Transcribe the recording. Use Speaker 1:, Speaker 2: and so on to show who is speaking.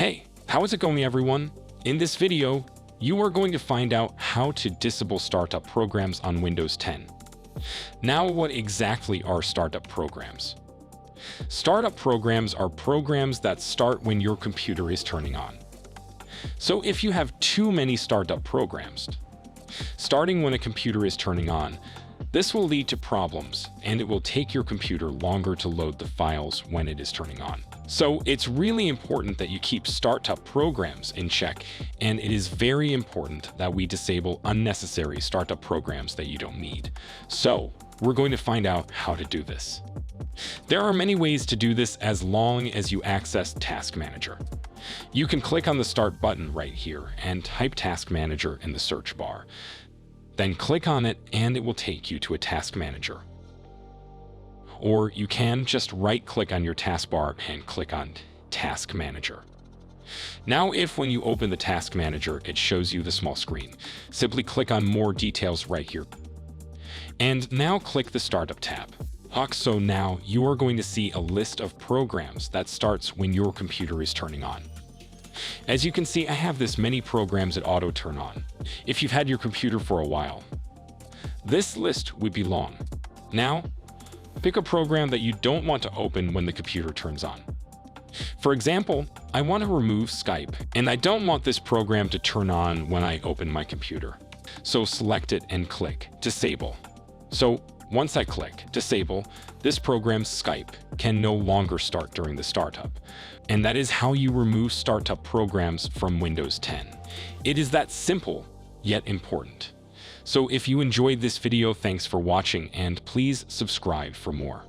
Speaker 1: Hey, how is it going, everyone? In this video, you are going to find out how to disable startup programs on Windows 10. Now, what exactly are startup programs? Startup programs are programs that start when your computer is turning on. So if you have too many startup programs, starting when a computer is turning on, this will lead to problems, and it will take your computer longer to load the files when it is turning on. So it's really important that you keep startup programs in check, and it is very important that we disable unnecessary startup programs that you don't need. So we're going to find out how to do this. There are many ways to do this as long as you access Task Manager. You can click on the Start button right here and type Task Manager in the search bar. Then click on it and it will take you to a Task Manager. Or you can just right-click on your taskbar and click on Task Manager. Now, if when you open the Task Manager, it shows you the small screen, simply click on More Details right here. And now click the Startup tab. So now you are going to see a list of programs that starts when your computer is turning on. As you can see, I have this many programs that auto turn on. If you've had your computer for a while, this list would be long. Now, pick a program that you don't want to open when the computer turns on. For example, I want to remove Skype, and I don't want this program to turn on when I open my computer. So select it and click Disable. So once I click Disable, this program Skype can no longer start during the startup. And that is how you remove startup programs from Windows 10. It is that simple, yet important. So if you enjoyed this video, thanks for watching, and please subscribe for more.